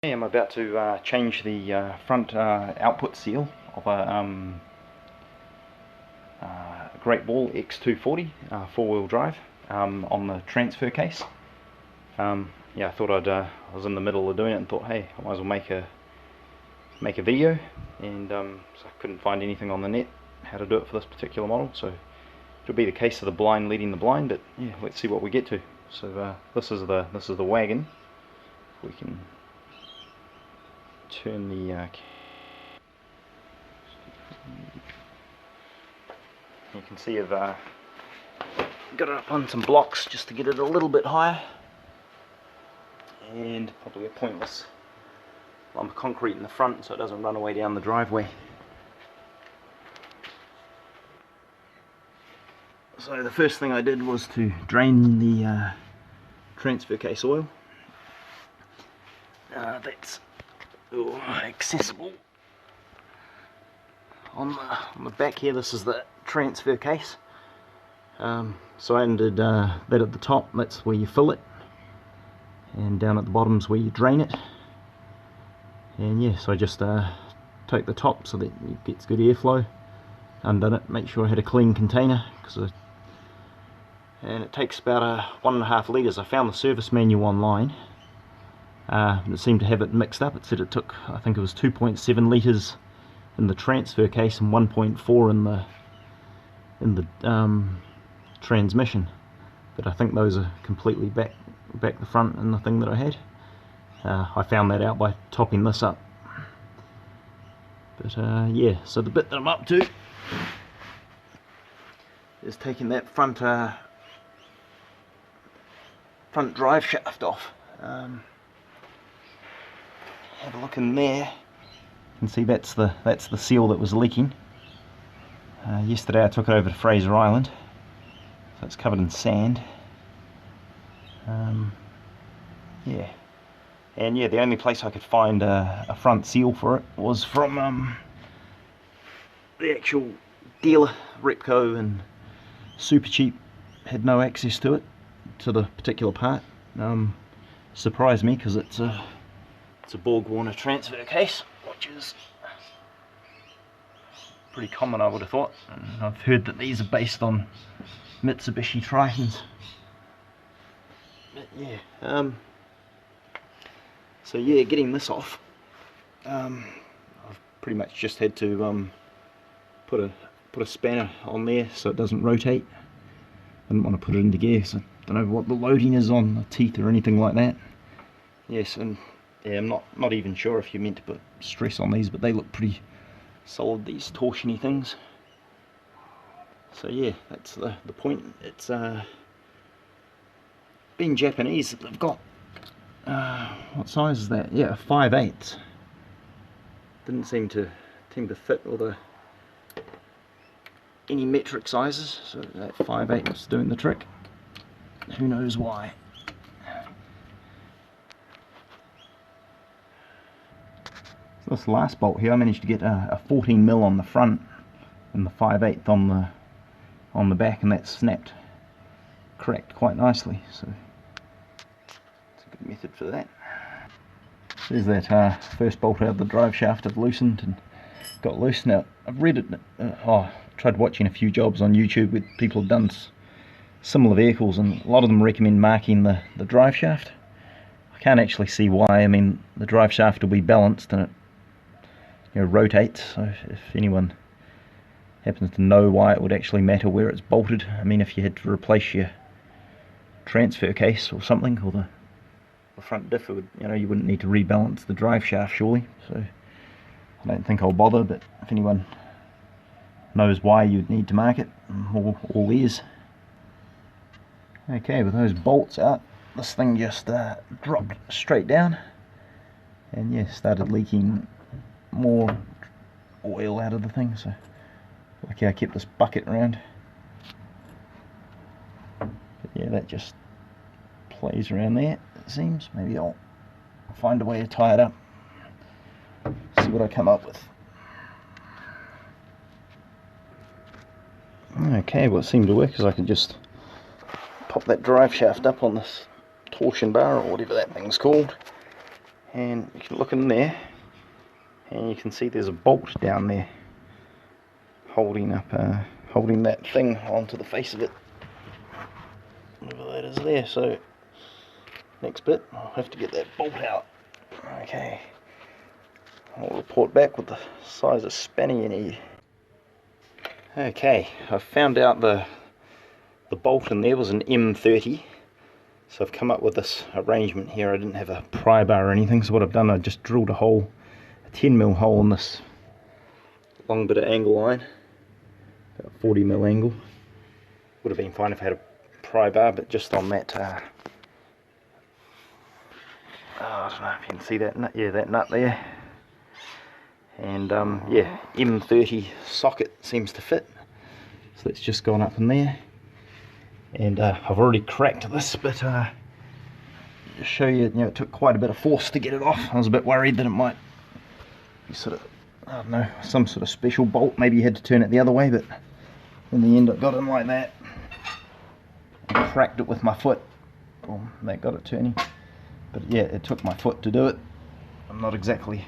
I'm about to change the front output seal of a Great Wall X240 four-wheel drive on the transfer case. Yeah, I thought I was in the middle of doing it and thought, hey, I might as well make a video, and so I couldn't find anything on the net how to do it for this particular model. So it'll be the case of the blind leading the blind, but yeah, let's see what we get to. So this is the wagon. We can turn the you can see I've got it up on some blocks just to get it a little bit higher, and probably a pointless lump of concrete in the front so it doesn't run away down the driveway. So the first thing I did was to drain the transfer case oil. That's accessible on the back here. This is the transfer case. So I ended that at the top. That's where you fill it, and down at the bottom is where you drain it. And yeah, so I just take the top so that it gets good airflow. Undone it, make sure I had a clean container, and it takes about 1.5 litres. I found the service manual online. It seemed to have it mixed up. It said it took, I think it was 2.7 litres in the transfer case and 1.4 in the transmission. But I think those are completely back the front in the thing that I had. I found that out by topping this up. But yeah, so the bit that I'm up to is taking that front drive shaft off. Have a look in there. You can see that's the seal that was leaking. Yesterday I took it over to Fraser Island, so it's covered in sand. Yeah, and yeah, the only place I could find a front seal for it was from the actual dealer. Repco and Super Cheap had no access to it, to the particular part. Surprised me, because it's a Borg Warner transfer case, which is pretty common, I would have thought. And I've heard that these are based on Mitsubishi Tritons. But yeah, so yeah, getting this off, I've pretty much just had to put a spanner on there so it doesn't rotate. I didn't want to put it into gear, so I don't know what the loading is on the teeth or anything like that. Yes, and yeah, I'm not even sure if you're meant to put stress on these, but they look pretty solid, these torsiony things. So yeah, that's the point. It's being Japanese, they've got what size is that? Yeah, 5/8. Didn't seem to fit all any metric sizes, so that 5/8 was doing the trick. Who knows why? This last bolt here, I managed to get a 14mm on the front and the 5/8 on the back, and that snapped, cracked quite nicely. So it's a good method for that. There's that first bolt out of the drive shaft I've loosened and got loose. Now I've read it. Tried watching a few jobs on YouTube with people who've done similar vehicles, and a lot of them recommend marking the drive shaft. I can't actually see why. I mean, the drive shaft will be balanced and it rotates, so if anyone happens to know why it would actually matter where it's bolted. I mean, if you had to replace your transfer case or something, or the front diff, it would, you wouldn't need to rebalance the drive shaft, surely. So I don't think I'll bother, but if anyone knows why you'd need to mark it, all ears. Okay, with those bolts out, this thing just dropped straight down, and yeah, started leaking more oil out of the thing. So lucky I kept this bucket around. But yeah, that just plays around there, it seems. Maybe I'll find a way to tie it up, see what I come up with. Okay, what seemed to work is I could just pop that drive shaft up on this torsion bar, or whatever that thing's called, and you can look in there and you can see there's a bolt down there holding up holding that thing onto the face of it, whatever that is there. So next bit, I'll have to get that bolt out. Okay, I'll report back with the size of spanner you need. Okay, I've found out the bolt in there was an M30, so I've come up with this arrangement here. I didn't have a pry bar or anything, so what I've done, I just drilled a hole, a 10mm hole in this long bit of angle line, about 40mm angle. Would have been fine if I had a pry bar, but just on that, I don't know if you can see that nut, yeah, that nut there. And yeah, M30 socket seems to fit, so that's just gone up in there. And I've already cracked this, but just show you, it took quite a bit of force to get it off. I was a bit worried that it might be sort of, I don't know, some sort of special bolt. Maybe you had to turn it the other way, but in the end it got in like that. I cracked it with my foot. Boom, that got it turning. But yeah, it took my foot to do it. I'm not exactly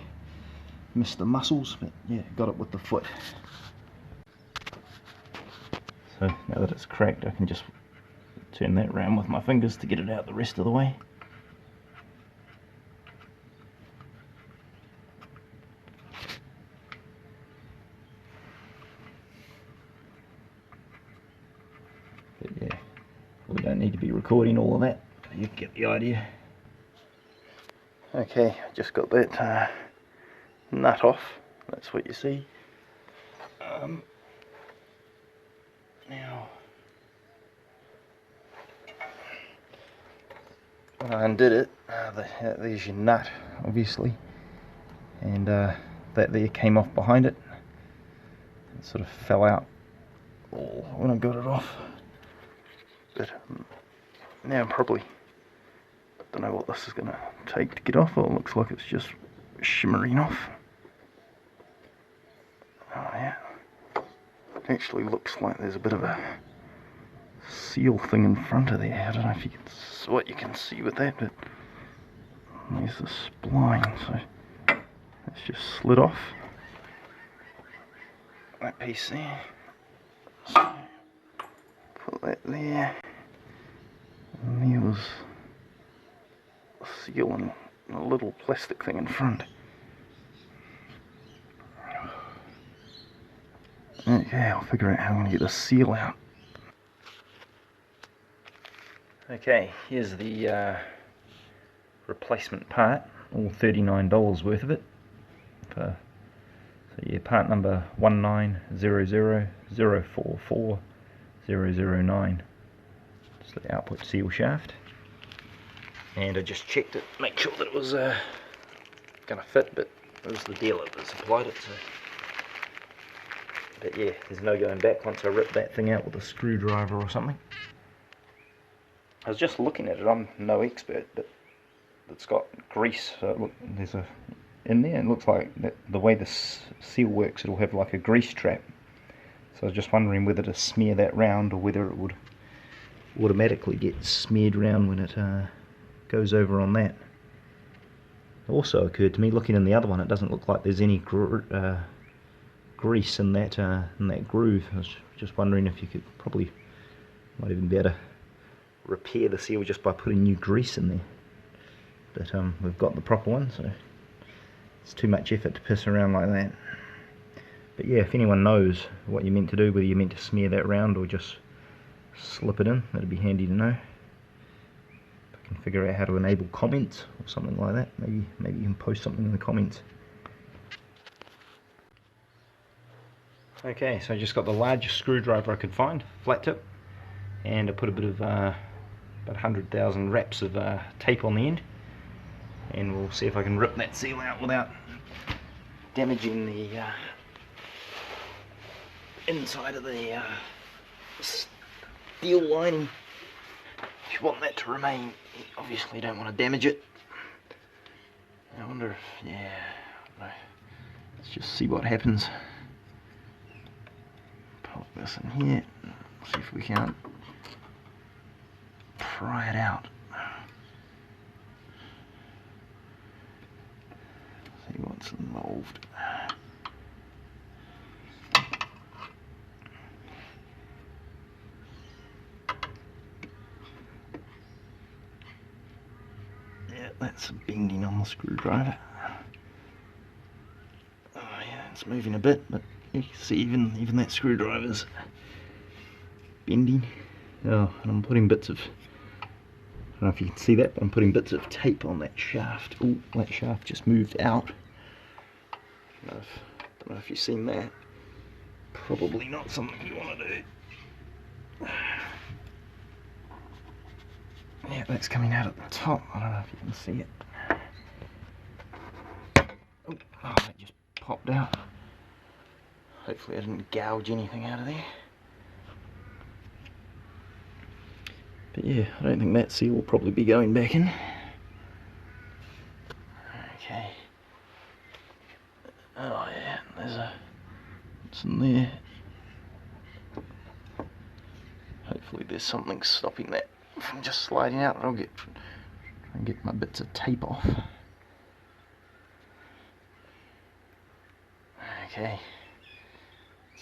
Mr. Muscles, but yeah, got it with the foot. So now that it's cracked, I can just turn that around with my fingers to get it out the rest of the way. But yeah, we don't need to be recording all of that. You get the idea. Okay, I just got that nut off. That's what you see. Now, when I undid it, there's your nut, obviously, and that there came off behind it. It sort of fell out when I got it off. But now probably, don't know what this is going to take to get off. Well, it looks like it's just shimmering off. Oh yeah, it actually looks like there's a bit of a seal thing in front of there. I don't know if you can, what you can see with that, but there's the spline, so it's just slid off that piece there. So put that there, and there was a seal and a little plastic thing in front. Okay, I'll figure out how I'm going to get the seal out. Okay, here's the replacement part, all $39 worth of it. So yeah, part number 19000444009. It's the output seal shaft. And I just checked it, make sure that it was going to fit, but it was the dealer that supplied it. So. But yeah, there's no going back once I rip that thing out with a screwdriver or something. I was just looking at it, I'm no expert, but it's got grease. So look, there's a in there, and it looks like that the way the seal works, it'll have like a grease trap. So I was just wondering whether to smear that round or whether it would automatically get smeared round when it goes over on that. It also occurred to me, looking in the other one, it doesn't look like there's any grease in that groove. I was just wondering if you could might even be able to repair the seal just by putting new grease in there. But we've got the proper one, so it's too much effort to piss around like that. But yeah, if anyone knows what you're meant to do, whether you're meant to smear that round or just slip it in, that'd be handy to know. If I can figure out how to enable comments or something like that, maybe you can post something in the comments. Okay, so I just got the largest screwdriver I could find, flat tip, and I put a bit of about 100,000 wraps of tape on the end, and we'll see if I can rip that seal out without damaging the inside of the steel lining. If you want that to remain, you obviously don't want to damage it. I wonder if, yeah, let's just see what happens. Pop this in here, see if we can't pry it out. it's involved. Yeah, that's a bending on the screwdriver. Oh yeah, it's moving a bit, but you can see even that screwdriver's bending. Oh, and I'm putting bits of, I don't know if you can see that, but I'm putting bits of tape on that shaft. Oh, that shaft just moved out. Don't know if you've seen that. Probably not something you want to do. Yeah, that's coming out at the top. I don't know if you can see it. Oh, that just popped out. Hopefully I didn't gouge anything out of there. But yeah, I don't think that seal will probably be going back in. Okay. Oh yeah, there's what's in there. Hopefully there's something stopping that from just sliding out. I'll try and get my bits of tape off. Okay.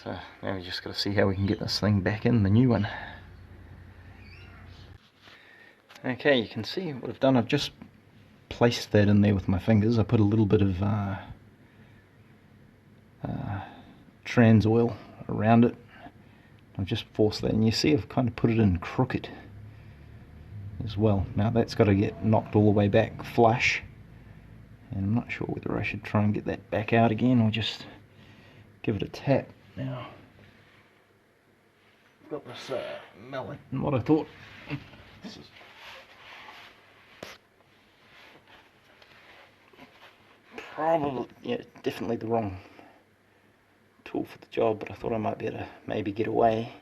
So now we just got to see how we can get this thing back in, the new one. Okay, you can see what I've done. I've just placed that in there with my fingers. I put a little bit of trans oil around it. I've just forced that, and you see I've kind of put it in crooked as well. Now that's got to get knocked all the way back flush, and I'm not sure whether I should try and get that back out again or just give it a tap. Now I've got this mallet, and what I thought, this is probably, yeah, definitely the wrong tool for the job, but I thought I might be able to maybe get away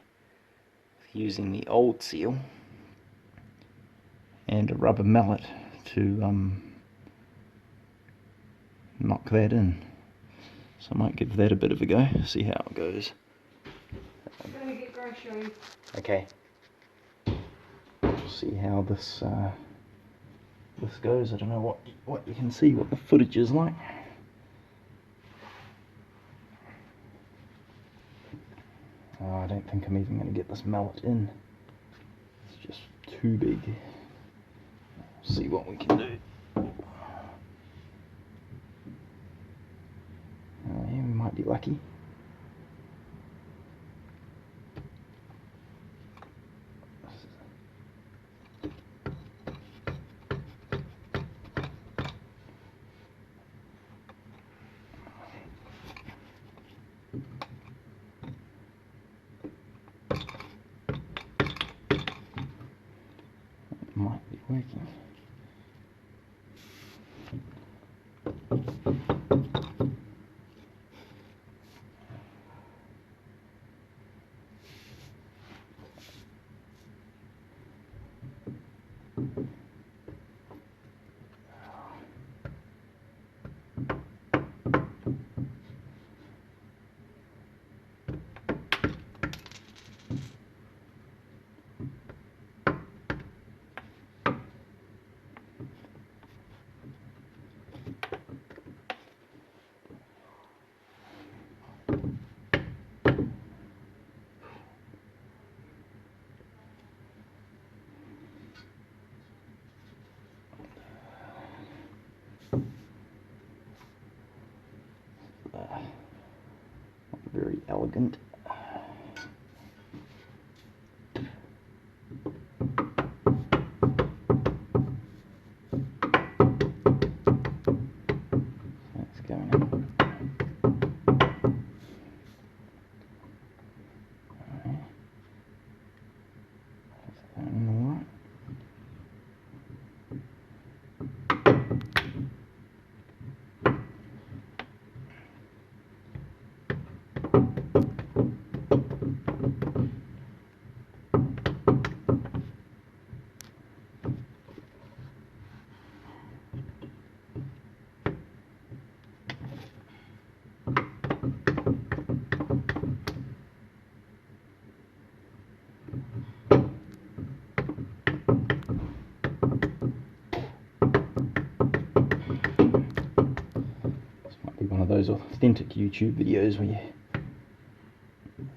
with using the old seal and a rubber mallet to knock that in. So I might give that a bit of a go, see how it goes. I'm gonna get groceries. Okay. See how this goes. I don't know what you can see, what the footage is like. Oh, I don't think I'm even going to get this mallet in. It's just too big. See what we can do. Oh, yeah, we might be lucky. It might be working. Not very elegant. That's going in. Alright. That's going in all right. Be one of those authentic YouTube videos where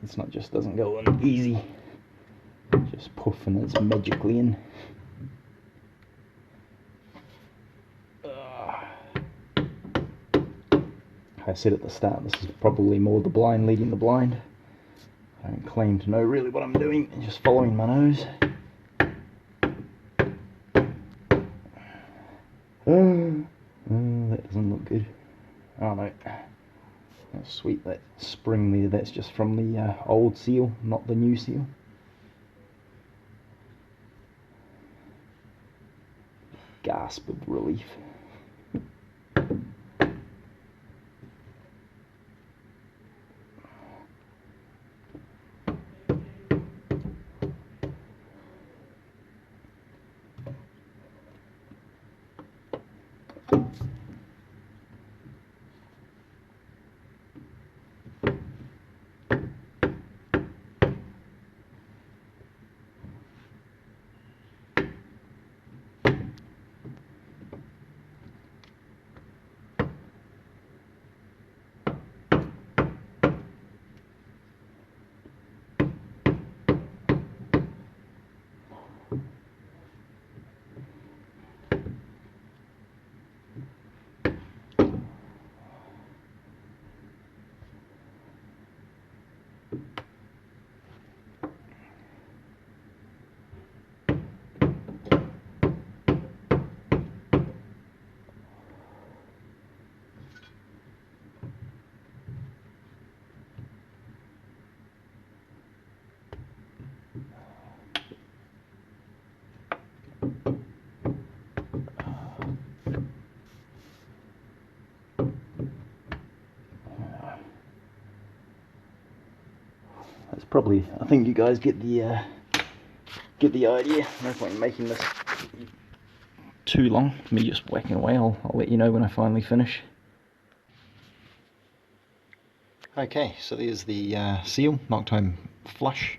it's not just doesn't go in easy, just poof and it's magically in. I said at the start, this is probably more the blind leading the blind. I don't claim to know really what I'm doing, I'm just following my nose. Oh, that doesn't look good. Oh no, that's sweet, that spring there, that's just from the old seal, not the new seal. Gasp of relief. That's probably, I think you guys get the idea. No point in making this too long, me just whacking away. I'll let you know when I finally finish. Okay, so there's the seal, knocked home flush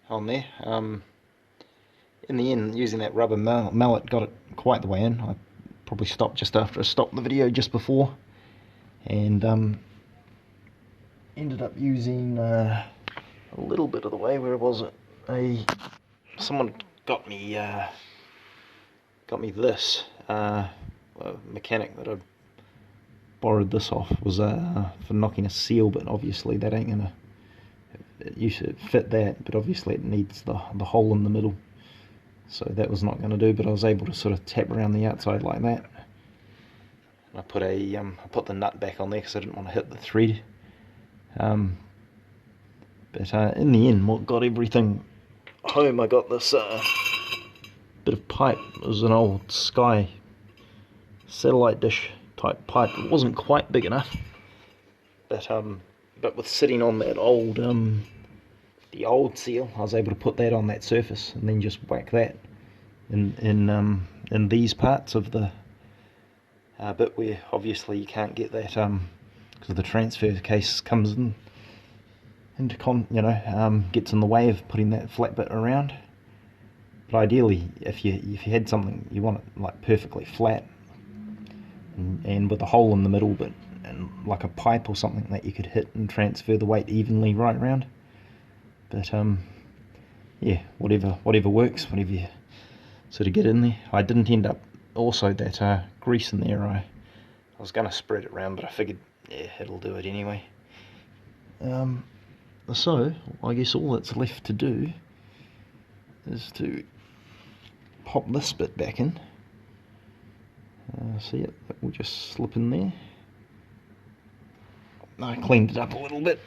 on there. In the end, using that rubber mallet got it quite the way in. I probably stopped just after I stopped the video just before, and ended up using a little bit of the way. Where was it? Someone got me this. A mechanic that I borrowed this off was for knocking a seal, but obviously that ain't gonna. You should fit that, but obviously it needs the hole in the middle. So that was not going to do, but I was able to sort of tap around the outside like that. And I put I put the nut back on there because I didn't want to hit the thread. But in the end, what got everything home, I got this bit of pipe. It was an old Sky satellite dish type pipe. It wasn't quite big enough, but with sitting on that old the old seal, I was able to put that on that surface and then just whack that in these parts of the bit where obviously you can't get that because the transfer case comes gets in the way of putting that flat bit around. But ideally, if you had something, you want it like perfectly flat and with a hole in the middle, and like a pipe or something that you could hit and transfer the weight evenly right around. But yeah, whatever works, whatever you sort of get in there. I didn't end up also that grease in there. I was going to spread it around, but I figured yeah, it'll do it anyway. So I guess all that's left to do is to pop this bit back in. See it will just slip in there. I cleaned it up a little bit,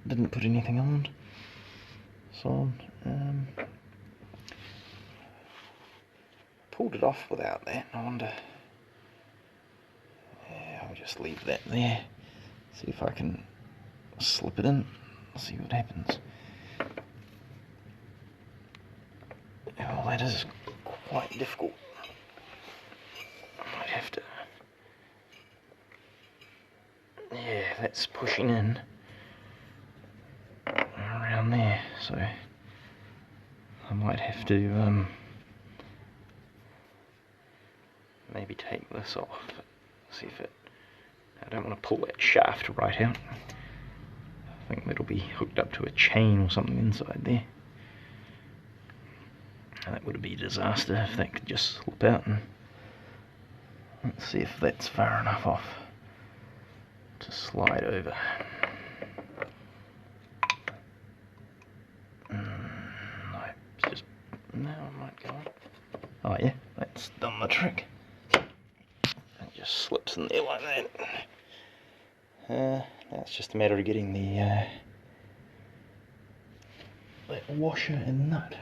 didn't put anything on. So pulled it off without that. I wonder. Yeah, I'll just leave that there. See if I can slip it in. See what happens. Well, that is quite difficult. I might have to. Yeah, that's pushing in around there, so I might have to maybe take this off, see if it I don't want to pull that shaft right out. I think that'll be hooked up to a chain or something inside there. And that would be a disaster if that could just slip out. And let's see if that's far enough off to slide over. No, it's just, no, it might go on. Oh yeah, that's done the trick. It just slips in there like that. Now it's just a matter of getting the that washer and nut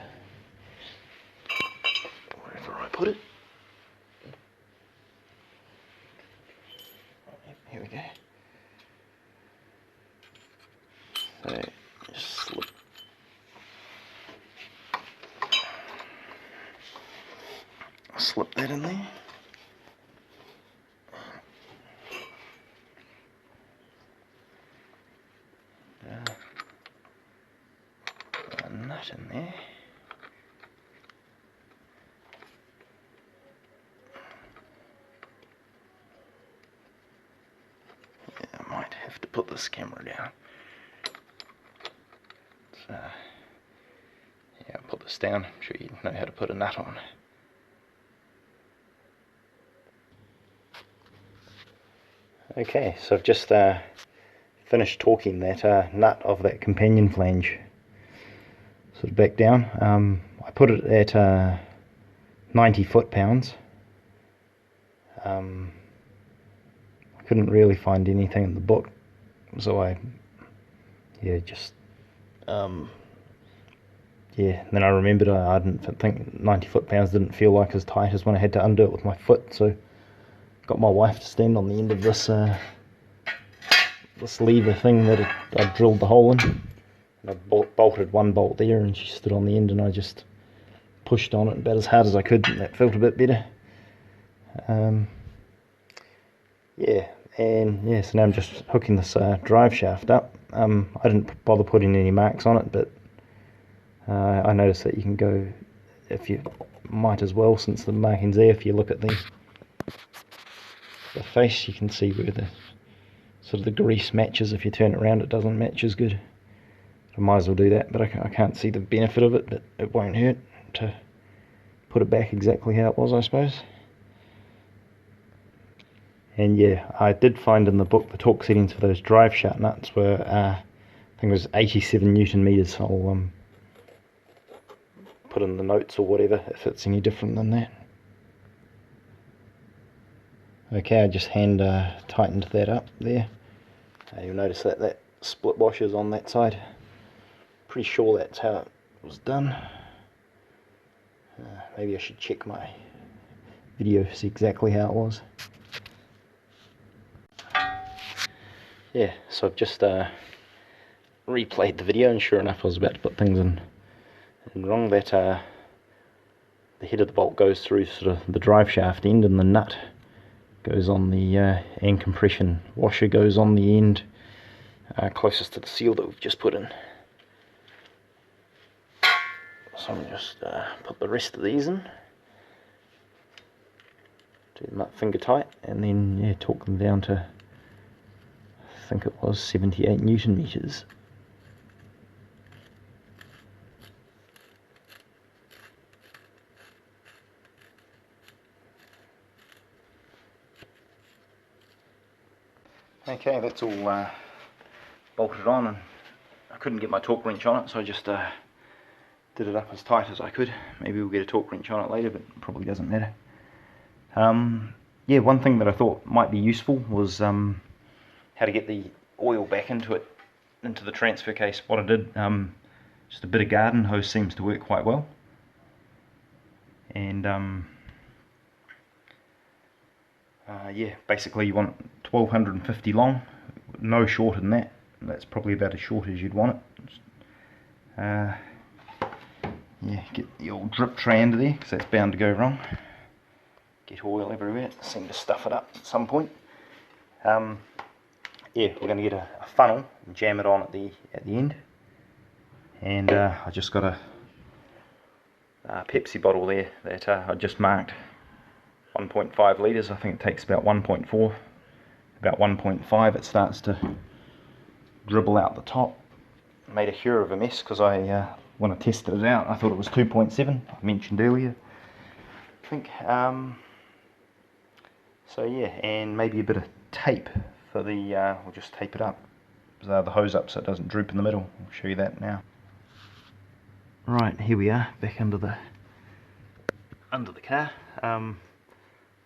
wherever I put it. Here we go. So just slip that in there. A nut in there. Yeah, I might have to put this camera down. So, yeah, I'll put this down. I'm sure you know how to put a nut on. Okay, so I've just finished torquing that nut of that companion flange sort of back down. I put it at 90 foot-pounds. I couldn't really find anything in the book, so I just and then I remembered I didn't think 90 foot-pounds didn't feel like as tight as when I had to undo it with my foot, so got my wife to stand on the end of this this lever thing that I drilled the hole in, and I bolted one bolt there, and she stood on the end, and I just pushed on it about as hard as I could, and that felt a bit better. So now I'm just hooking this drive shaft up. I didn't bother putting any marks on it, but I noticed that you can go, if you might as well, since the marking's there, if you look at the face, you can see where the sort of the grease matches. If you turn it around, it doesn't match as good. I might as well do that, but I can't see the benefit of it, but it won't hurt to put it back exactly how it was, I suppose. And yeah, I did find in the book the torque settings for those drive shaft nuts were, I think it was 87 Newton meters. I'll put in the notes or whatever if it's any different than that. Okay, I just hand tightened that up there. You'll notice that that split washer's on that side. Pretty sure that's how it was done. Maybe I should check my video to see exactly how it was. Yeah, so I've just replayed the video, and sure enough I was about to put things in wrong. That the head of the bolt goes through sort of the drive shaft end, and the nut goes on the and compression washer goes on the end closest to the seal that we've just put in. So I'm just put the rest of these in, do them up finger tight, and then torque them down to, I think it was 78 Newton meters. Okay, that's all bolted on, and I couldn't get my torque wrench on it, so I just did it up as tight as I could. Maybe we'll get a torque wrench on it later, but it probably doesn't matter. Yeah, one thing that I thought might be useful was how to get the oil back into the transfer case. What I did, just a bit of garden hose seems to work quite well, and yeah, basically you want 1250 long, no shorter than that. That's probably about as short as you'd want it. Yeah, get the old drip tray under there, because that's bound to go wrong. Get oil everywhere, seem to stuff it up at some point. Yeah, we're going to get a funnel and jam it on at the end. And I just got a Pepsi bottle there that I just marked 1.5 litres. I think it takes about 1.4 about 1.5 it starts to dribble out the top. Made a hell of a mess because when I tested it out I thought it was 2.7, I mentioned earlier, I think. So yeah, and maybe a bit of tape for the, we'll just tape it up, the hose up so it doesn't droop in the middle. I'll show you that now. Right, here we are, back under the car.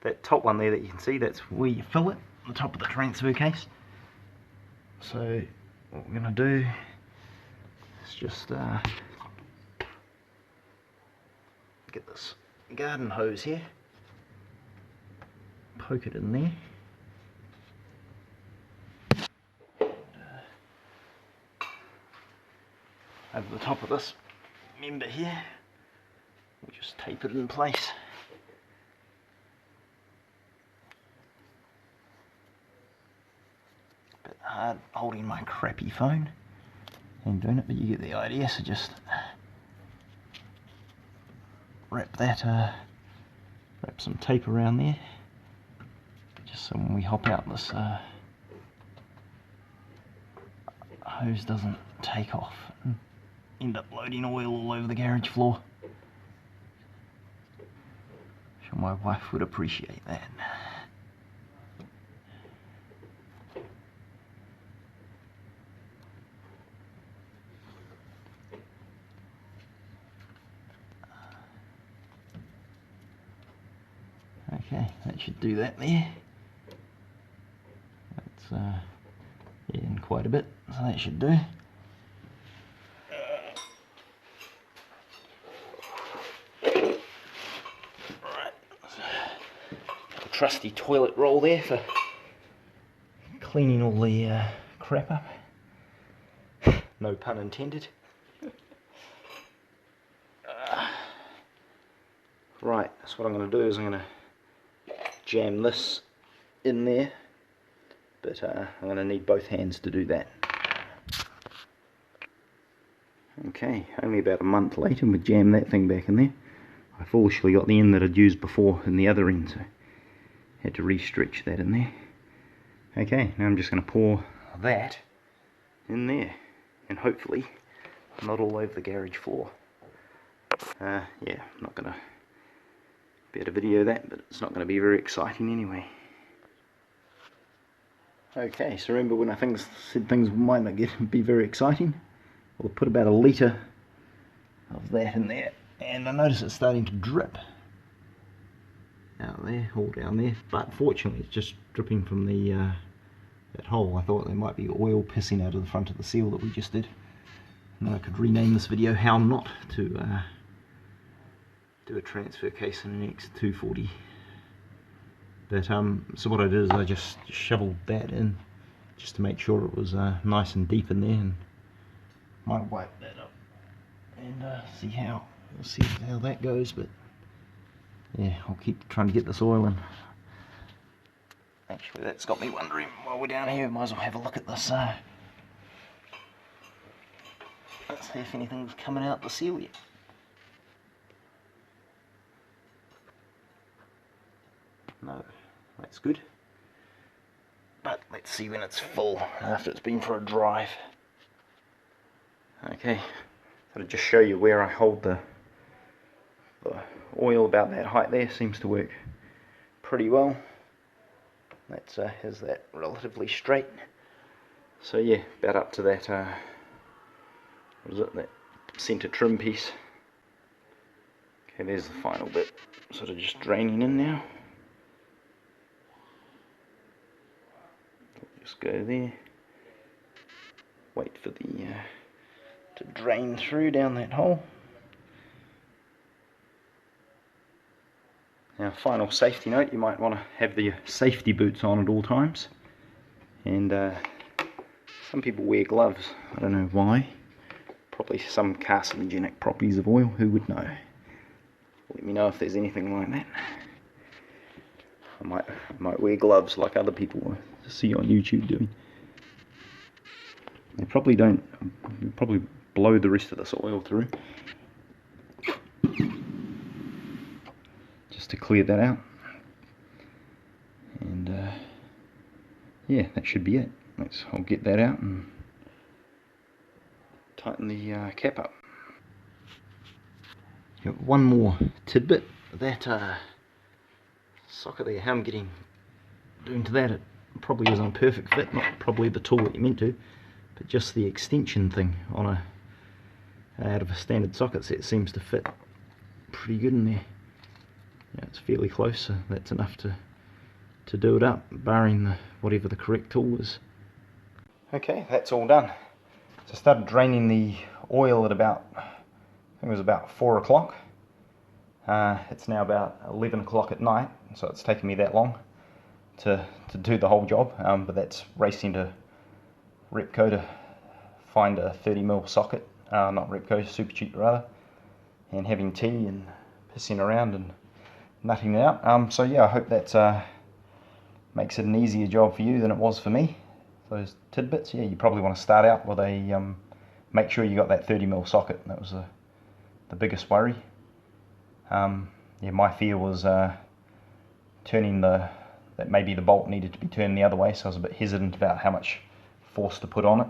That top one there that you can see, that's where you fill it, the top of the transfer case. So what we're going to do is just get this garden hose here, poke it in there, over the top of this member here, we'll just tape it in place. Bit hard holding my crappy phone and doing it, but you get the idea. So just wrap some tape around there, just so when we hop out this hose doesn't take off and end up loading oil all over the garage floor. Sure my wife would appreciate that. Okay, that should do that there. That's in quite a bit, so that should do. Right, trusty toilet roll there for cleaning all the crap up. No pun intended. Right, so what I'm going to do is I'm going to jam this in there, but I'm going to need both hands to do that. Okay, only about a month later we jam that thing back in there. I foolishly got the end that I'd used before in the other end, so had to re-stretch that in there. Okay, now I'm just going to pour that in there, and hopefully not all over the garage floor. Yeah, I'm not going to be able to video that, but it's not going to be very exciting anyway. Okay, so remember when I said things might not be very exciting? We'll put about a litre of that in there, and I notice it's starting to drip out there, all down there, but fortunately it's just dripping from the that hole. I thought there might be oil pissing out of the front of the seal that we just did, and I could rename this video How Not to do a transfer case in an X240. But so what I did is I just shoveled that in just to make sure it was nice and deep in there, and might wipe that up and we'll see how that goes. But yeah, I'll keep trying to get this oil in. Actually, that's got me wondering, while we're down here, might as well have a look at this. Let's see if anything's coming out the seal yet. No, that's good. But let's see when it's full, after it's been for a drive. Okay, so to just show you where I hold the oil, about that height there, seems to work pretty well. That's has that relatively straight. So yeah, about up to that, what is it, that centre trim piece. Okay, there's the final bit, sort of just draining in now. Just go there, wait for the to drain through down that hole. Now, final safety note, you might want to have the safety boots on at all times, and some people wear gloves. I don't know why. Probably some carcinogenic properties of oil, who would know? Let me know if there's anything like that. I might wear gloves like other people see on YouTube doing. They probably don't. You probably blow the rest of this oil through just to clear that out. And yeah, that should be it. I'll get that out and tighten the cap up. One more tidbit, that socket there, how I'm doing to that, it probably isn't a perfect fit, not probably the tool that you meant to, but just the extension thing on out of a standard socket set seems to fit pretty good in there. Yeah, it's fairly close, so that's enough to do it up, barring whatever the correct tool is. Okay, that's all done. So I started draining the oil at about, I think it was about 4 o'clock. It's now about 11 o'clock at night, so it's taken me that long to do the whole job, but that's racing to Repco to find a 30mm socket, not Repco, Super Cheap rather, and having tea and pissing around and nutting it out. So yeah, I hope that makes it an easier job for you than it was for me. Those tidbits, yeah, you probably want to start out with a, make sure you got that 30mm socket. That was the biggest worry. Yeah, my fear was turning that maybe the bolt needed to be turned the other way, so I was a bit hesitant about how much force to put on it.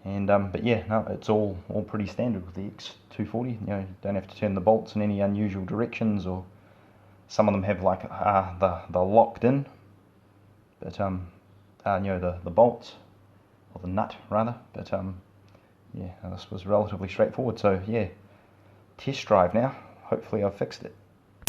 And but yeah, no, it's all pretty standard with the X240. You know, you don't have to turn the bolts in any unusual directions, or some of them have like they're locked in, but you know, the bolts, or the nut rather. But yeah, this was relatively straightforward. So yeah, test drive now. Hopefully I've fixed it.